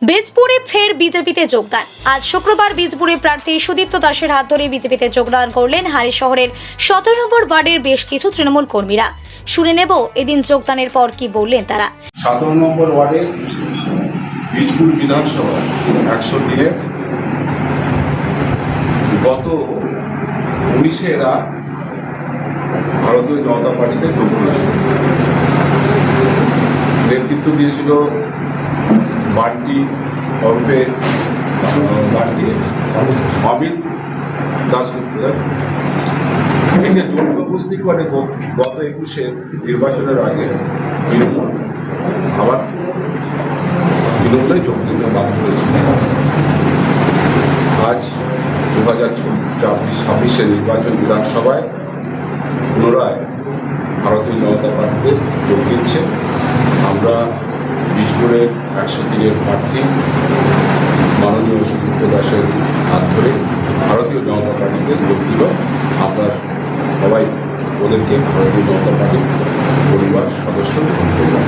বীজপুরে ফের বিজেপিতে যোগদান। আজ শুক্রবার বীজপুরে প্রার্থী সুদীপ্ত দাসের হাত ধরে বিজেপিতে যোগদান করলেন হালি শহরের 17 নম্বর ওয়ার্ডের বেশ কিছু তৃণমূল কর্মীরা। শুনে নেব এদিন যোগদানের পর কি বললেন তারা। 17 নম্বর ওয়ার্ডের বীজপুর বিধানসভা 100 দিনে গত 19 এরা ভারতীয় জনতা পার্টিতে যোগ দিয়েছিল। নেতৃত্ব দিয়েছিল বান্টি অরূপে অমিত দাসগুপ্ত। একে যোগ্য উপস্থিত করে গত 21-এর নির্বাচনের আগে আবার তৃণমূলে যোগ দিতে বাধ্য হয়েছিল। আজ 2026-এর নির্বাচন বিধানসভায় পুনরায় ভারতীয় জনতা পার্টিতে যোগ দিচ্ছে। আমরা বীজপুরের 100 দিনের প্রার্থী মাননীয় সুদীপ্ত দাসের হাত ধরে ভারতীয় জনতা পার্টিতে যোগ দিল। আমরা সবাই ওদেরকে ভারতীয় জনতা পার্টির পরিবার সদস্য গ্রহণ করলাম।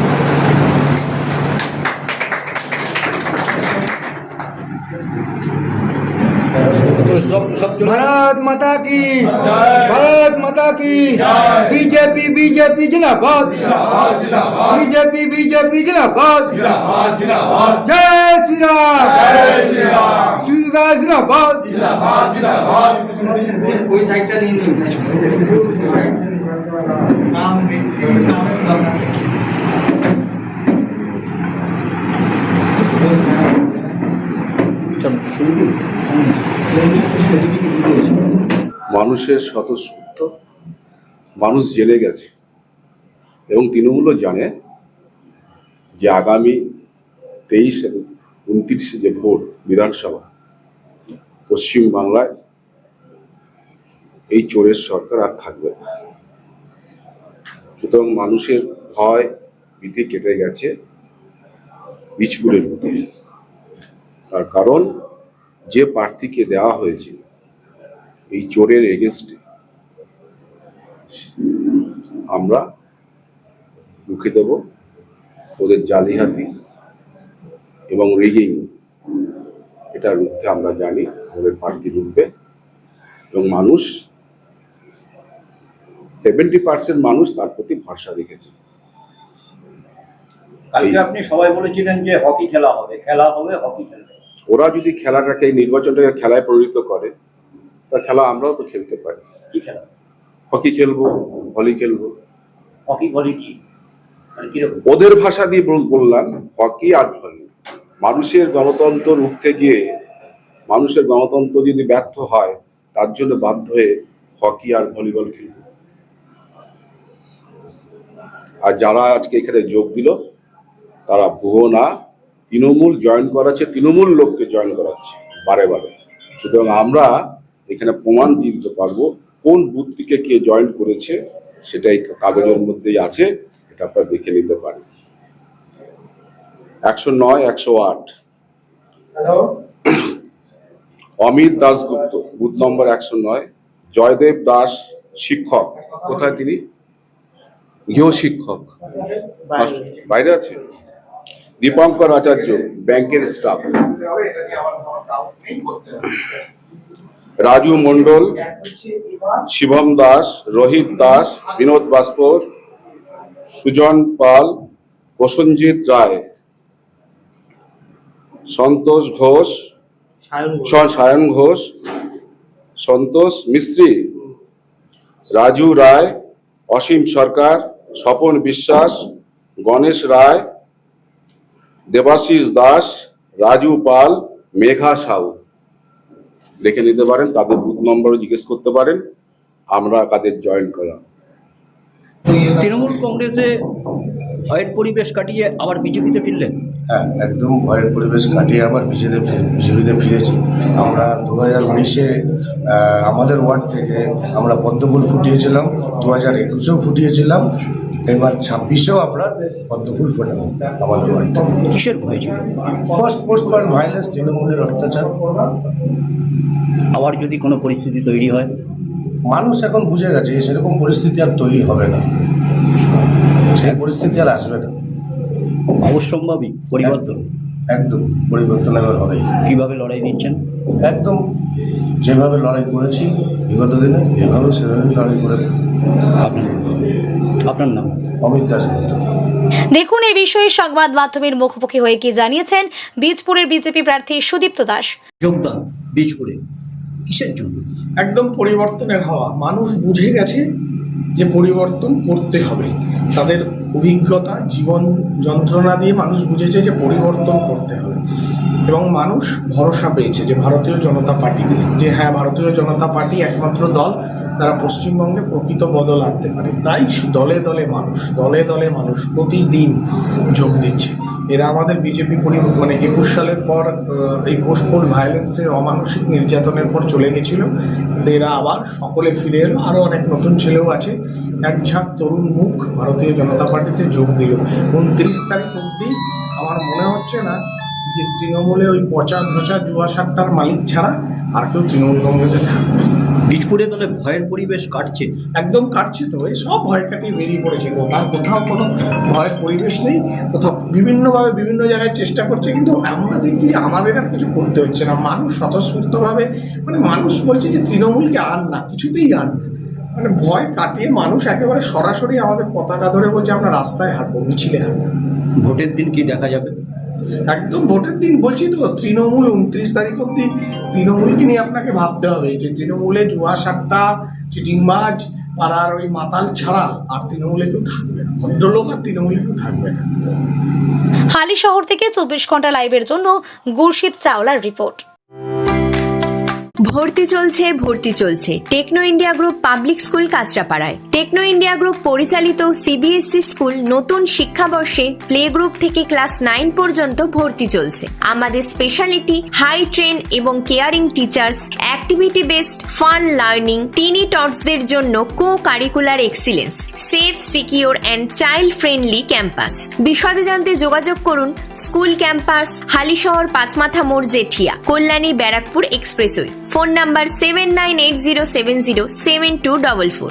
भारत माता की भारत माता की बीजेपी बीजेपी जिंदाबाद बीजेपी बीजेपी जिंदाबाद जय श्री राम जिंदाबाद कोई साइड नहीं মানুষের স্বতঃস্ফূর্ত মানুষ জেনে গেছে এবং তৃণমূলও জানে যে আগামী 23 এবং 29 যে ভোট বিধানসভা পশ্চিম বাংলায় এই চোরের সরকার আর থাকবে না। সুতরাং মানুষের ভয় ভীতি কেটে গেছে বীজপুরের ভোটে। তার কারণ যে প্রার্থীকে দেওয়া হয়েছে এই চোরের এগেনস্টে আমরা রুখে দেব। ওদের জালিয়াতি এবং রিগিং এটা রুখতে আমরা জানি, ওদের প্রার্থী রুখবে এবং মানুষ 70% মানুষ তার প্রতি ভরসা রেখেছে। কালকে আপনি সবাই বলেছিলেন যে হকি খেলা হবে হকি খেলবে। ওরা যদি খেলাটাকে এই নির্বাচনটাকে খেলায় পরিণত করে তা খেলা আমরাও তো খেলতে পারি। কি খেলা? হকি খেলবো, ভলি খেলবো। হকি ভলি কি মানে কিরকম? ওদের ভাষা দিয়ে বললাম হকি আর ভলি। মানুষের গণতন্ত্র রুখতে গিয়ে মানুষের গণতন্ত্র যদি ব্যর্থ হয় তার জন্য বাধ্য হয়ে হকি আর ভলিবল খেলব। আর যারা আজকে এখানে যোগ দিল তারা ভুয়ো না, তৃণমূল জয়েন করাচ্ছে, তৃণমূল লোককে জয়েন করাচ্ছে বারে বারে। সুতরাং আমরা এখানে প্রমাণ দিয়ে দিতে পারবো কোন বুথ থেকে কে জয়েন করেছে, সেটাই কাগজের মধ্যেই আছে, এটা আপনারা দেখে নিতে পারেন। 109, 108 অমিত দাসগুপ্ত বুথ নম্বর 109। জয়দেব দাস শিক্ষক, কোথায় তিনি? গৃহ শিক্ষক, বাইরে আছে। দীপঙ্কর আচার্য ব্যাংকের স্টাফ। রাজু মন্ডল, শিবম দাস, রোহিত দাস, বিনোদ বাস্পর, সুজন পাল, প্রসঞ্জিৎ রায়, সন্তোষ ঘোষ, সায়ন ঘোষ, সন্তোষ মিস্ত্রি, রাজু রায়, অসীম সরকার, স্বপন বিশ্বাস, গণেশ রায়, দেবাশিস দাস, রাজু পাল, মেঘা সাউ। দেখে নিতে পারেন, তাদের বুথ নম্বরও জিজ্ঞেস করতে পারেন, আমরা কাদের জয়েন করলাম। তৃণমূল কংগ্রেসে ভয়ের পরিবেশ কাটিয়ে আবার বিজেপিতে ফিরলেন। হ্যাঁ, একদম ভয়ের পরিবেশ কাটিয়ে আবার বিজেপিতে ফিরেছি। আমরা 2019-এ আমাদের ওয়ার্ড থেকে আমরা পদ্মফুল ফুটিয়েছিলাম, 2021-এও ফুটিয়েছিলাম, এবার 26-এও আমরা পদ্মফুল ফোটাবো আমাদের ওয়ার্ড থেকে। কিসের ভয় ছিল? পোস্ট ভায়োলেন্স, তৃণমূলের অত্যাচার। আবার যদি কোনো পরিস্থিতি তৈরি হয়, মানুষ এখন বুঝে গেছে সেরকম পরিস্থিতি আর তৈরি হবে না, সেই পরিস্থিতি আর আসবে না। অবশ্যম্ভাবী পরিবর্তন। একদম পরিবর্তন এবার হবেই। কিভাবে লড়াই দিচ্ছেন? একদম যেভাবে লড়াই করেছি বিগত দিনে এভাবে সেভাবে লড়াই করে। আপনার নাম? অমিত দাস। দেখুন এই বিষয়ে সংবাদ মাধ্যমের মুখোমুখি হয়ে কি জানিয়েছেন বীজপুরের বিজেপি প্রার্থী সুদীপ্ত দাস। যোগদান বীজপুরে কিসের জন্য? একদম পরিবর্তনের হাওয়া। মানুষ বুঝে গেছে যে পরিবর্তন করতে হবে। তাদের অভিজ্ঞতা, জীবন যন্ত্রণা দিয়ে মানুষ বুঝেছে যে পরিবর্তন করতে হবে, এবং মানুষ ভরসা পেয়েছে যে ভারতীয় জনতা পার্টিতে, যে হ্যাঁ ভারতীয় জনতা পার্টি একমাত্র দল তারা পশ্চিমবঙ্গে প্রকৃত বদল আনতে পারে। তাই দলে দলে মানুষ প্রতিদিন যোগ দিচ্ছে। এরা আমাদের বিজেপি 21 সালের পর এই পোস্টপোল ভায়োলেন্সের অমানসিক নির্যাতনের পর চলে গেছিল, কিন্তু এরা আবার সকলে ফিরে এলো। আরও অনেক নতুন ছেলেও আছে। এক ঝাঁক তরুণ মুখ ভারতীয় জনতা পার্টিতে যোগ দিল। 29 তারিখ অবধি আমার মনে হচ্ছে না যে তৃণমূলে ওই পচা ধোচা জুয়া সাতটার মালিক ছাড়া আর কেউ তৃণমূল কংগ্রেসে থাকবে। বীজপুরে তাহলে ভয়ের পরিবেশ কাটছে? একদম কাটছে তো। এই সব ভয় কাটিয়ে বেরিয়ে পড়েছে। আর কোথাও কোনো ভয়ের পরিবেশ নেই। কোথাও বিভিন্নভাবে বিভিন্ন জায়গায় চেষ্টা করছে, কিন্তু আমরা দেখছি যে আমাদের আর কিছু করতে হচ্ছে না। মানুষ স্বতঃস্ফূর্তভাবে মানুষ বলছে যে তৃণমূলকে আন না, কিছুতেই আন না। ভয় কাটিয়ে মানুষ একেবারে সরাসরি আমাদের পতাকা ধরে বলছে আমরা রাস্তায় হাঁটবো, মিছিলে হাঁটবো। ভোটের দিন কি দেখা যাবে? একদম ভোটের দিন বলছি তো, তৃণমূল 29 তারিখ অব্দি তৃণমূলকে নিয়ে আপনাকে ভাবতে হবে যে তৃণমূলে জুয়া সাট্টা চিটিংবাজ পাড়ার ওই মাতাল ছাড়া আর তৃণমূলে কেউ থাকবে না। ভদ্রলোক আর তৃণমূলে কেউ থাকবে না। হালি শহর থেকে 24 ঘন্টা লাইভের জন্য গুরশিদ চাওলার রিপোর্ট। ভর্তি চলছে Techno India Group public school কাঁচরাপাড়ায়। টেকনো ইন্ডিয়া গ্রুপ পরিচালিত সিবিএসই স্কুল নতুন শিক্ষাবর্ষে প্লে গ্রুপ থেকে ক্লাস 9 পর্যন্ত ভর্তি চলছে। আমাদের স্পেশালিটি হাই ট্রেন এবং caring teachers, activity based fun learning, tiny টটসদের জন্য co curricular excellence, safe, secure and child friendly campus. বিশদে জানতে যোগাযোগ করুন স্কুল ক্যাম্পাস, হালিশহর, পাঁচমাথা মোড়, Jethia, Kalyani, Barrackpore expressway. Phone number 7980707244।